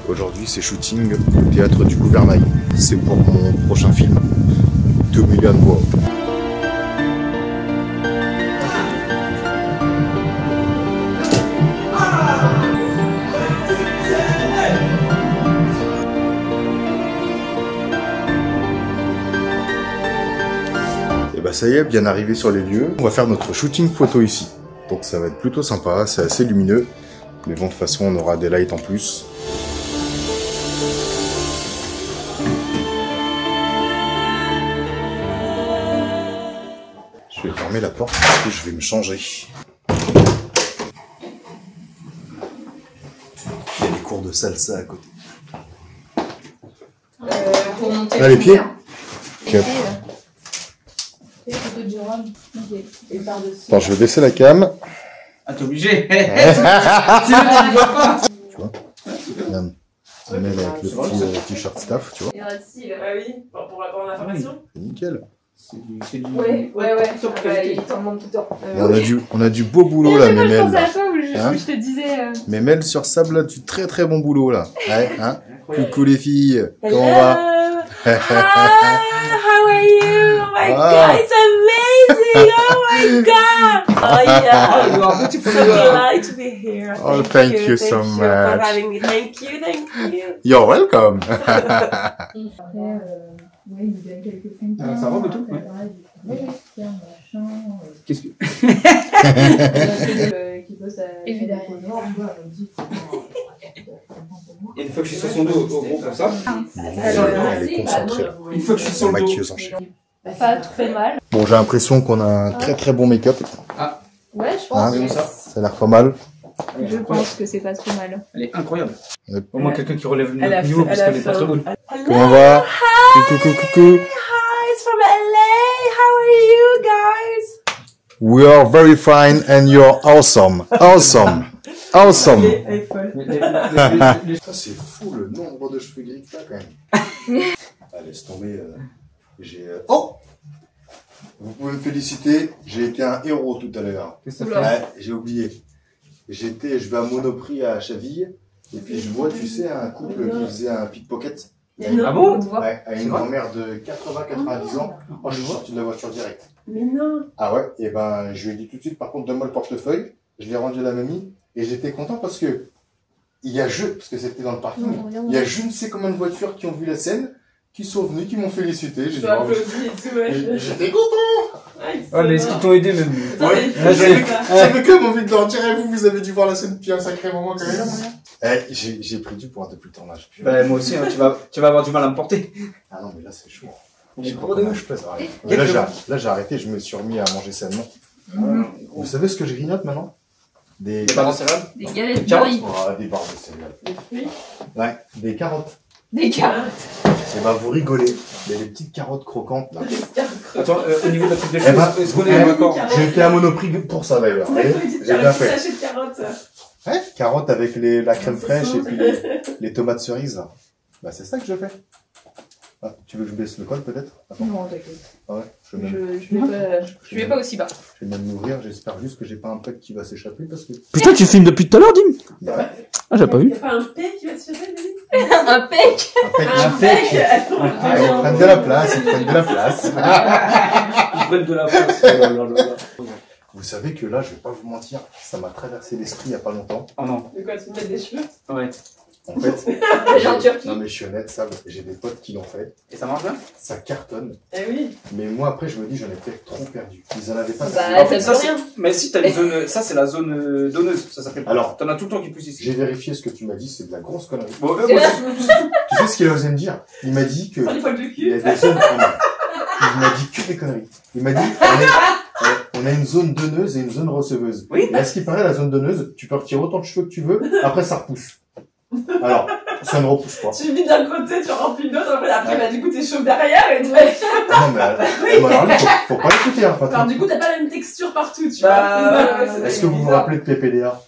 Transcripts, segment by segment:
Aujourd'hui, c'est shooting au théâtre du Gouvernail. C'est pour mon prochain film, 2 Million World. Et bah ça y est, bien arrivé sur les lieux. On va faire notre shooting photo ici. Donc ça va être plutôt sympa, c'est assez lumineux. Mais bon, de toute façon, on aura des lights en plus. Je vais fermer la porte parce que je vais me changer. Il y a des cours de salsa à côté. Pour monter Là, les pieds. Ok. Attends, je vais baisser la cam. Ah, t'es obligé. Tu vois, Regarde. On met avec le petit t-shirt staff, tu vois. Ah oui, pour la formation. C'est nickel. C'est du... Ouais. Il t'en demande tout le temps. Et on a du beau boulot là, Je Mémel. pensais là. à toi où Hein je te disais. Mémel sur sable, là, du très très bon boulot là. Ouais, hein. Coucou les filles, comment on va? Hi, how are you? Oh my god, it's amazing! Oh my god! Oh yeah! You are beautiful. So delighted to be here. Oh, thank you so for much. having me. Thank you. You're welcome. Oui, il y a quelques symptômes. Ça va, tout? Qu'est-ce que... Évidemment. Et une fois que je suis sur son dos, au gros comme ça. Elle est concentrée. Une fois que je suis sur le dos. Maquilleuse en chef. Pas trop mal. Bon, j'ai l'impression qu'on a un très très bon make-up. Ouais, je pense. Hein, Comme ça. ça a l'air pas mal. Je pense que c'est pas trop mal. Elle est incroyable. Ouais. Au moins quelqu'un qui relève le niveau parce qu'elle est pas trop bonne. Comment on va? Coucou. Hi, it's from LA. How are you guys? We are very fine and you're awesome. Awesome. Awesome. Elle est folle. Ça, c'est fou le nombre de cheveux gris que t'as quand même. Ah, laisse tomber. Oh! Vous pouvez me féliciter, j'ai été un héros tout à l'heure. Qu'est-ce que ça Oula. fait? Ouais, j'ai oublié. Je vais à Monoprix à Chaville, et puis je vois, tu sais, un couple qui faisait un pickpocket. Ah bon? Ouais, à une C'est vrai grand-mère de 80-90 ans. Oh, je suis sorti de la voiture direct. Mais non. Ah ouais, et ben, je lui ai dit tout de suite, par contre, donne-moi le portefeuille. Je l'ai rendu à la mamie, et j'étais content parce que, parce que c'était dans le parking, il y a je ne sais combien de voitures qui ont vu la scène, qui sont venues, qui m'ont félicité. J'ai dit, Tu applaudis et tout, ouais. j'étais content! Ah, mais est-ce qu'ils t'ont aidé même? Ouais, j'avais quand même envie de leur dire, vous avez dû voir la scène depuis un sacré moment quand même. J'ai pris du poids depuis le tournage. Bah, moi aussi, hein, tu vas avoir du mal à me porter. Ah non, mais là, c'est chaud. J'ai Je pas de je pèse rien. Mais là, j'ai arrêté, je me suis remis à manger sainement. Vous savez ce que je grignote maintenant? Des Des barres de céréales? Des galettes de Carottes. riz. Des barres de céréales. Des fruits. Ouais, des carottes. Des carottes. Et bah, vous rigolez. Il y a des petites carottes croquantes, là. Attends, au niveau de la petite des Eh ben, choses, est-ce qu'on est d'accord? J'ai été à Monoprix pour ça, d'ailleurs. J'ai bien fait. Sachet de carottes. Ouais, carottes avec la crème fraîche et puis les tomates cerises. Bah, c'est ça que je fais. Ah, tu veux que je baisse le col, peut-être? Attends. Non, t'inquiète. Ah ouais, je vais même, Je vais pas aussi bas. je vais même m'ouvrir. J'espère juste que j'ai pas un pet qui va s'échapper parce que... Putain, tu filmes depuis tout à l'heure, Dim? Bah ouais. Ah, j'ai pas vu. Y'a pas un P qui va se faire, lui? Un pec. Un pet. Ah, ils prennent de la place, Ils prennent de la place. Oh là là là là. Vous savez que là, je vais pas vous mentir, ça m'a traversé l'esprit il y a pas longtemps. Oh non. De quoi, tu me mets des cheveux? Ouais. En fait, J'ai en Turquie. non mais je suis honnête, ça, j'ai des potes qui l'ont fait, Et ça marche bien? ça cartonne. Eh oui. Mais moi après, je me dis, j'en ai peut-être trop perdu. Ils en avaient pas. Bah, En fait, ça ça, peut rien. Mais si, t'as une zone, ça, c'est la zone donneuse, ça s'appelle. Alors, t'en as tout le temps qui pousse ici. j'ai vérifié ce que tu m'as dit, c'est de la grosse connerie. Bon, moi aussi. Tu sais ce qu'il a osé me dire? Il m'a dit que Pas les poils de il y a cul. des zones. Il m'a dit que des conneries. Il m'a dit, on a une zone donneuse et une zone receveuse. Oui. Et à ce qui paraît, la zone donneuse, tu peux retirer autant de cheveux que tu veux, après ça repousse. Alors, ça ne repousse pas. Tu vis d'un côté, tu remplis l'autre, après, bah, du coup, t'es chauve derrière et toi. Ah non, mais alors, faut pas l'écouter, hein, Alors, Patrick. du coup, t'as pas la même texture partout, tu Bah, vois. Est-ce que vous vous rappelez de PPDA?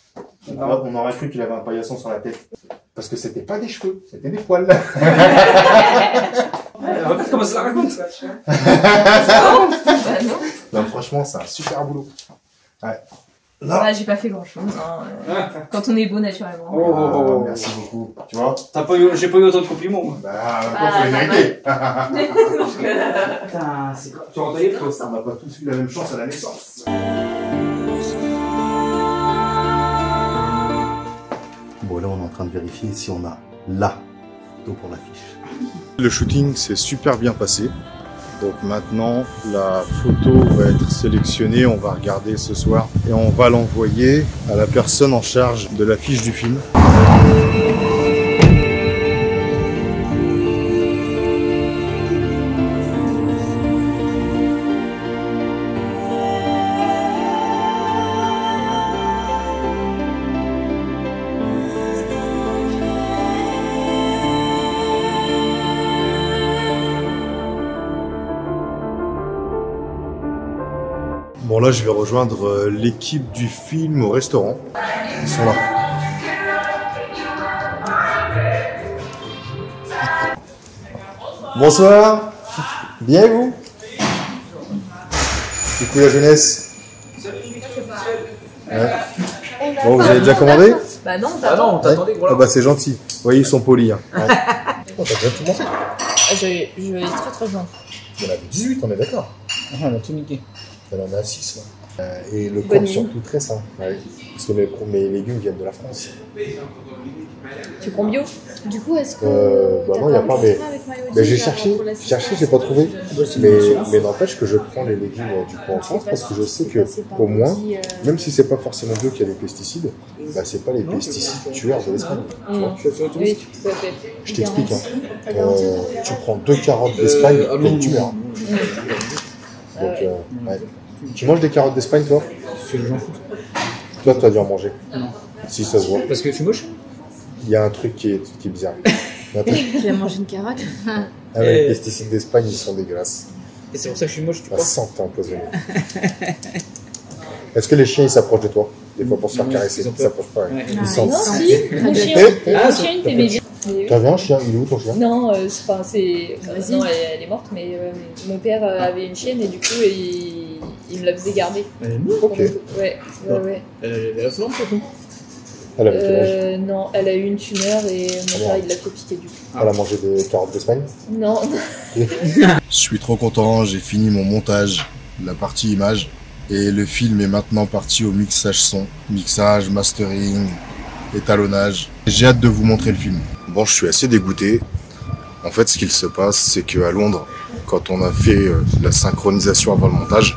Non. On aurait cru qu'il avait un paillasson sur la tête. Parce que c'était pas des cheveux, c'était des poils. Regarde comment ça raconte. Non, franchement, c'est un super boulot. Ouais. Là. Ah, j'ai pas fait grand chose. Quand on est beau naturellement. Oh. Merci beaucoup. Tu vois? J'ai pas eu autant de compliments, moi. Bah, faut les mériter. Putain, c'est quoi? Tu rentres les toi? On n'a pas tous eu la même chance à la naissance. Bon, là, on est en train de vérifier si on a la photo pour l'affiche. Le shooting s'est super bien passé. Donc maintenant, la photo va être sélectionnée, on va regarder ce soir et on va l'envoyer à la personne en charge de l'affiche du film. Bon là je vais rejoindre l'équipe du film au restaurant. Ils sont là. Bonsoir. Bien et vous? Du coup la jeunesse. Ouais. Bon vous avez déjà commandé? Bah non, Ah non, on t'attendait, Ah voilà. bah c'est gentil. Vous voyez ils sont polis. Hein. Ouais. Oh, t'as déjà tout mangé? Je vais très très bien. Il y en avait 18, on est d'accord. Ah, on a tout niqué. Il y en a 6 là. Et le Bonne corps nuit. surtout très sain. Ouais. Parce que mes légumes viennent de la France. Tu prends bio? Du coup, est-ce que. Bah non, il n'y a pas, mais j'ai cherché, j'ai pas trouvé. Mais n'empêche que je prends les légumes du coup en France parce que je sais que, au moins, même si c'est pas forcément bio qu'il y a des pesticides, bah c'est pas les pesticides tueurs de l'Espagne. Tu vois. Oui, tout à fait. Je t'explique. Hein. Tu prends 2 carottes d'Espagne, et tu meurs. Donc, ouais. Tu manges des carottes d'Espagne, toi? J'en fous. Toi, tu as dû en manger. Non. Si, ça se voit. Parce que je suis moche? Il y a un truc qui est bizarre. Il y a un truc- Tu as mangé une carotte? Ah ouais, les pesticides d'Espagne, ils sont dégueulasses. Et c'est pour ça que je suis moche, tu La crois? santé empoisonnée. Est-ce que les chiens, ils s'approchent de toi? Des fois, pour se faire Non, caresser, ils ont ils peur. s'approchent pas. Ouais. Ils Ah, sentent. non, si, mon chien. Ah, Mon ça- chien, il t'aimait bien. Mais oui. T'avais un chien? Il est où ton chien? Non, enfin, c'est. Non, elle est morte, mais mon père avait une chienne et du coup, il me la faisait garder. Elle est morte. Ok. Ouais. Elle avait la flamme, surtout. Elle avait quel âge? Non, elle a eu une tumeur et mon père, merde. il l'a fait piquer du coup. Elle a mangé des carottes d'Espagne? Non, Je suis trop content, j'ai fini mon montage, la partie image, et le film est maintenant parti au mixage son. Mixage, mastering, étalonnage. J'ai hâte de vous montrer le film. Bon, je suis assez dégoûté. En fait, ce qu'il se passe, c'est qu'à Londres, quand on a fait la synchronisation avant le montage,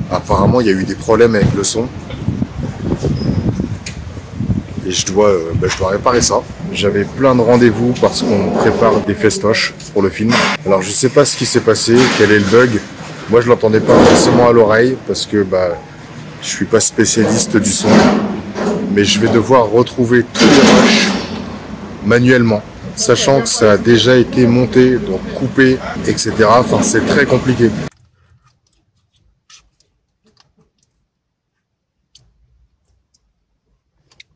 apparemment, il y a eu des problèmes avec le son. Et je dois réparer ça. J'avais plein de rendez-vous parce qu'on prépare des festoches pour le film. Alors je sais pas ce qui s'est passé, quel est le bug. Moi je l'entendais pas forcément à l'oreille parce que je suis pas spécialiste du son. Mais je vais devoir retrouver tous les rushs manuellement, sachant que ça a déjà été monté, donc coupé, etc. Enfin c'est très compliqué.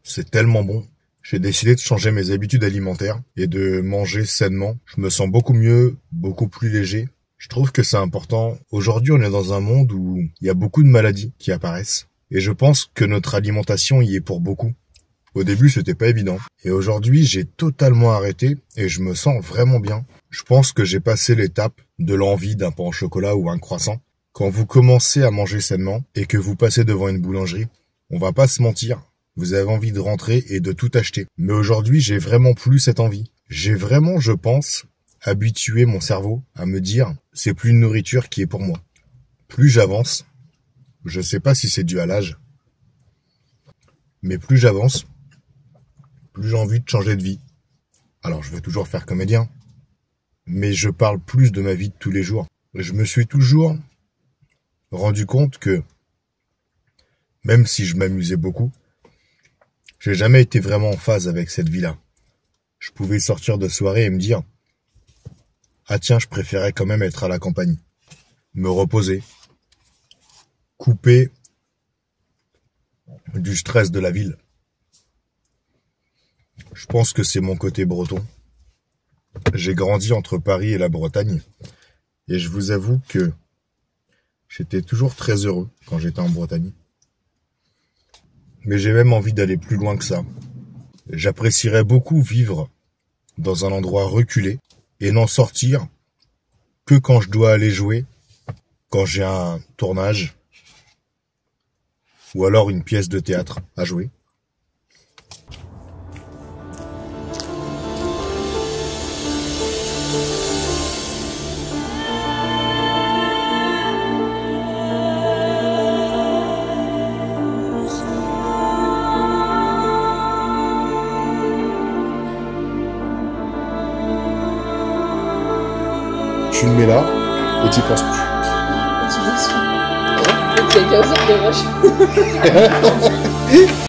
C'est tellement bon. J'ai décidé de changer mes habitudes alimentaires et de manger sainement. Je me sens beaucoup mieux, beaucoup plus léger. Je trouve que c'est important. Aujourd'hui, on est dans un monde où il y a beaucoup de maladies qui apparaissent. Et je pense que notre alimentation y est pour beaucoup. Au début, c'était pas évident. Et aujourd'hui, j'ai totalement arrêté et je me sens vraiment bien. Je pense que j'ai passé l'étape de l'envie d'un pain au chocolat ou un croissant. Quand vous commencez à manger sainement et que vous passez devant une boulangerie, on va pas se mentir. Vous avez envie de rentrer et de tout acheter. Mais aujourd'hui, j'ai vraiment plus cette envie. J'ai vraiment, je pense, habitué mon cerveau à me dire, c'est plus une nourriture qui est pour moi. Plus j'avance, je sais pas si c'est dû à l'âge, mais plus j'avance, plus j'ai envie de changer de vie. Alors, je vais toujours faire comédien, mais je parle plus de ma vie de tous les jours. Je me suis toujours rendu compte que, même si je m'amusais beaucoup, j'ai jamais été vraiment en phase avec cette vie-là. Je pouvais sortir de soirée et me dire « Ah tiens, je préférais quand même être à la campagne. Me reposer. Couper du stress de la ville. » Je pense que c'est mon côté breton. J'ai grandi entre Paris et la Bretagne. Et je vous avoue que J'étais toujours très heureux quand j'étais en Bretagne. Mais j'ai même envie d'aller plus loin que ça. J'apprécierais beaucoup vivre dans un endroit reculé et n'en sortir que quand je dois aller jouer, quand j'ai un tournage ou alors une pièce de théâtre à jouer. Tu le mets là et tu y penses plus. C'est 15 heures de rush.